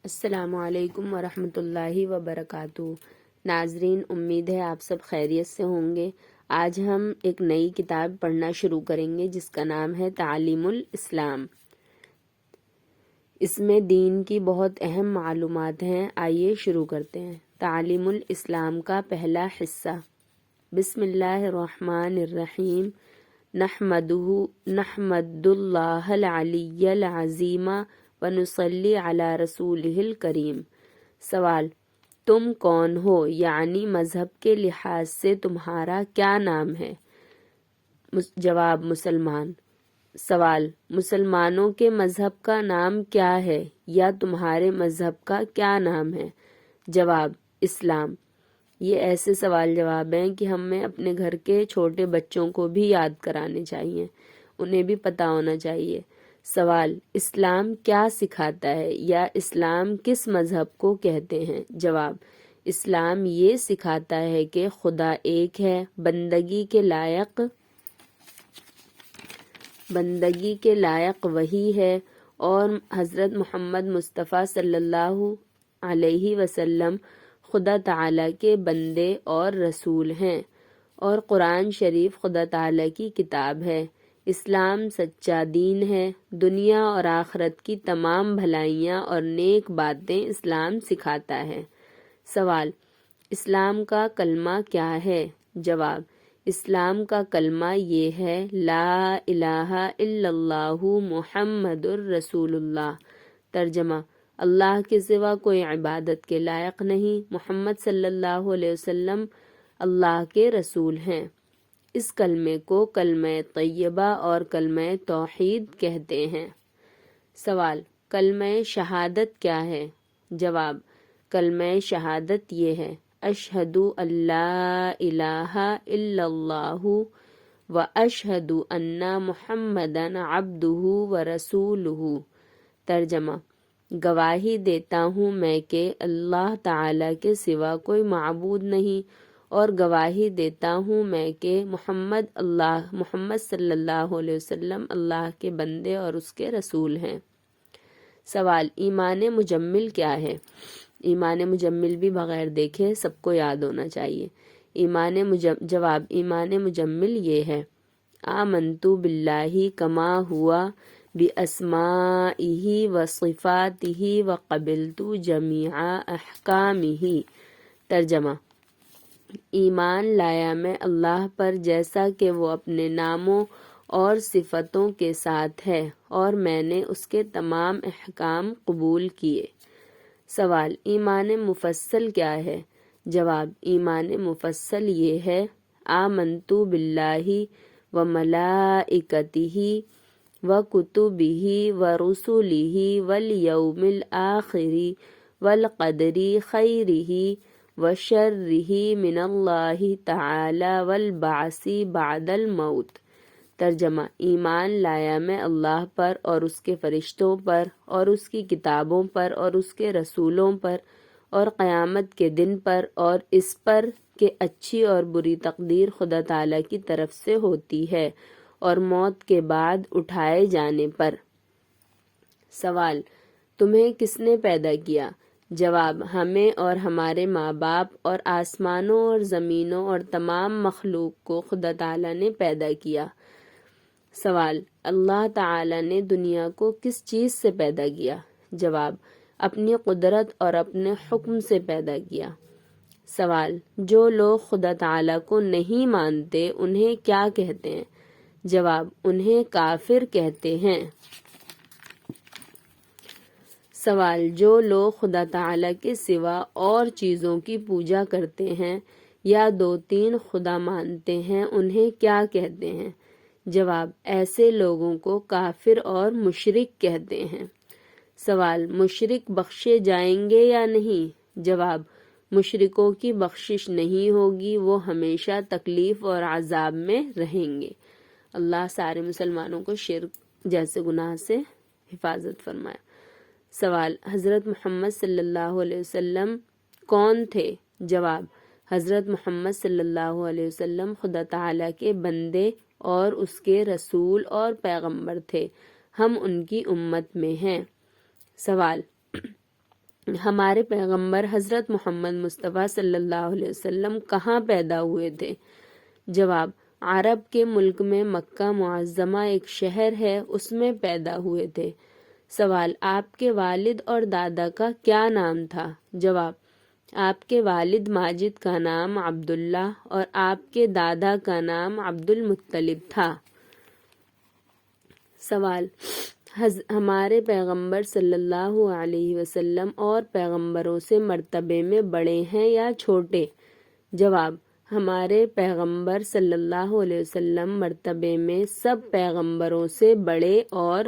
السلام علیکم ورحمۃ اللہ وبرکاتہ۔ ناظرین، امید ہے آپ سب خیریت سے ہوں گے۔ آج ہم ایک نئی کتاب پڑھنا شروع کریں گے جس کا نام ہے تعلیم الاسلام۔ اس میں دین کی بہت اہم معلومات ہیں۔ آئیے شروع کرتے ہیں۔ تعلیم الاسلام کا پہلا حصہ۔ بسم اللہ الرحمن الرحیم۔ نحمد اللہ العلی العظیم ونصلی علی رسولہ الکریم۔ سوال: تم کون ہو؟ یعنی مذہب کے لحاظ سے تمہارا کیا نام ہے؟ جواب: مسلمان۔ سوال: مسلمانوں کے مذہب کا نام کیا ہے یا تمہارے مذہب کا کیا نام ہے؟ جواب: اسلام۔ یہ ایسے سوال جواب ہیں کہ ہمیں اپنے گھر کے چھوٹے بچوں کو بھی یاد کرانے چاہیے، انہیں بھی پتہ ہونا چاہیے۔ سوال: اسلام کیا سکھاتا ہے یا اسلام کس مذہب کو کہتے ہیں؟ جواب: اسلام یہ سکھاتا ہے کہ خدا ایک ہے، بندگی کے لائق وہی ہے، اور حضرت محمد مصطفیٰ صلی اللہ علیہ وسلم خدا تعالیٰ کے بندے اور رسول ہیں، اور قرآن شریف خدا تعالیٰ کی کتاب ہے۔ اسلام سچا دین ہے۔ دنیا اور آخرت کی تمام بھلائیاں اور نیک باتیں اسلام سکھاتا ہے۔ سوال: اسلام کا کلمہ کیا ہے؟ جواب: اسلام کا کلمہ یہ ہے: لا الہ الا اللہ محمد الرسول اللہ۔ ترجمہ: اللہ کے سوا کوئی عبادت کے لائق نہیں، محمد صلی اللہ علیہ وسلم اللہ کے رسول ہیں۔ اس کلمے کو کلمہ طیبہ اور کلمہ توحید کہتے ہیں۔ سوال: کلمہ شہادت کیا ہے؟ جواب: کلمہ شہادت یہ ہے: اشہد ان لا الہ الا اللہ و اشہد ان محمدا عبدہ و رسولہ۔ ترجمہ: گواہی دیتا ہوں میں کہ اللہ تعالیٰ کے سوا کوئی معبود نہیں، اور گواہی دیتا ہوں میں کہ محمد صلی اللہ علیہ وسلم اللہ کے بندے اور اس کے رسول ہیں۔ سوال: ایمان مجمل کیا ہے؟ ایمان مجمل بھی بغیر دیکھے سب کو یاد ہونا چاہیے۔ جواب: ایمان مجمل یہ ہے: آمنت باللہ کما ہوا باسمائہ و صفاتہ و قبلت جمیع احکامہ۔ ترجمہ: ایمان لایا میں اللہ پر جیسا کہ وہ اپنے ناموں اور صفتوں کے ساتھ ہے، اور میں نے اس کے تمام احکام قبول کیے۔ سوال: ایمان مفصل کیا ہے؟ جواب: ایمان مفصل یہ ہے: آمنت باللہ و ملائکتہ و کتبہ و رسلہ والیوم الآخر والقدر خیرہ وشرہ من اللہ تعالی والبعث بعد الموت۔ ترجمہ: ایمان لایا میں اللہ پر اور اس کے فرشتوں پر اور اس کی کتابوں پر اور اس کے رسولوں پر اور قیامت کے دن پر، اور اس پر کہ اچھی اور بری تقدیر خدا تعالیٰ کی طرف سے ہوتی ہے، اور موت کے بعد اٹھائے جانے پر۔ سوال: تمہیں کس نے پیدا کیا؟ جواب: ہمیں اور ہمارے ماں باپ اور آسمانوں اور زمینوں اور تمام مخلوق کو خدا تعالیٰ نے پیدا کیا۔ سوال: اللہ تعالیٰ نے دنیا کو کس چیز سے پیدا کیا؟ جواب: اپنی قدرت اور اپنے حکم سے پیدا کیا۔ سوال: جو لوگ خدا تعالیٰ کو نہیں مانتے انہیں کیا کہتے ہیں؟ جواب: انہیں کافر کہتے ہیں۔ سوال: جو لوگ خدا تعالیٰ کے سوا اور چیزوں کی پوجا کرتے ہیں یا 2-3 خدا مانتے ہیں انہیں کیا کہتے ہیں؟ جواب: ایسے لوگوں کو کافر اور مشرک کہتے ہیں۔ سوال: مشرک بخشے جائیں گے یا نہیں؟ جواب: مشرکوں کی بخشش نہیں ہوگی، وہ ہمیشہ تکلیف اور عذاب میں رہیں گے۔ اللہ سارے مسلمانوں کو شرک جیسے گناہ سے حفاظت فرمائے۔ سوال: حضرت محمد صلی اللہ علیہ وسلم کون تھے؟ جواب: حضرت محمد صلی اللہ علیہ وسلم خدا تعالیٰ کے بندے اور اس کے رسول اور پیغمبر تھے، ہم ان کی امت میں ہیں۔ سوال: ہمارے پیغمبر حضرت محمد مصطفیٰ صلی اللہ علیہ وسلم کہاں پیدا ہوئے تھے؟ جواب: عرب کے ملک میں مکہ معظمہ ایک شہر ہے، اس میں پیدا ہوئے تھے۔ سوال: آپ کے والد اور دادا کا کیا نام تھا؟ جواب: آپ کے والد ماجد کا نام عبداللہ اور آپ کے دادا کا نام عبد المطلب تھا۔ سوال: ہمارے پیغمبر صلی اللہ علیہ وسلم اور پیغمبروں سے مرتبے میں بڑے ہیں یا چھوٹے؟ جواب: ہمارے پیغمبر صلی اللہ علیہ وسلم مرتبے میں سب پیغمبروں سے بڑے اور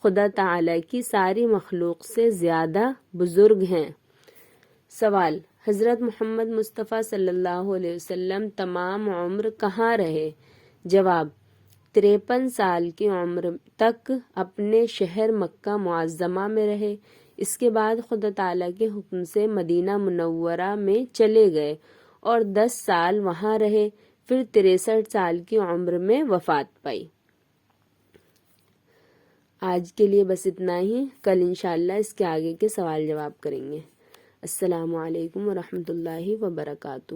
خدا تعالیٰ کی ساری مخلوق سے زیادہ بزرگ ہیں۔ سوال: حضرت محمد مصطفیٰ صلی اللہ علیہ وسلم تمام عمر کہاں رہے؟ جواب: 53 سال کی عمر تک اپنے شہر مکہ معظمہ میں رہے۔ اس کے بعد خدا تعالیٰ کے حکم سے مدینہ منورہ میں چلے گئے اور 10 سال وہاں رہے، پھر 63 سال کی عمر میں وفات پائی۔ آج کے لیے بس اتنا ہی، کل انشاءاللہ اس کے آگے کے سوال جواب کریں گے۔ السلام علیکم ورحمۃ اللہ وبرکاتہ۔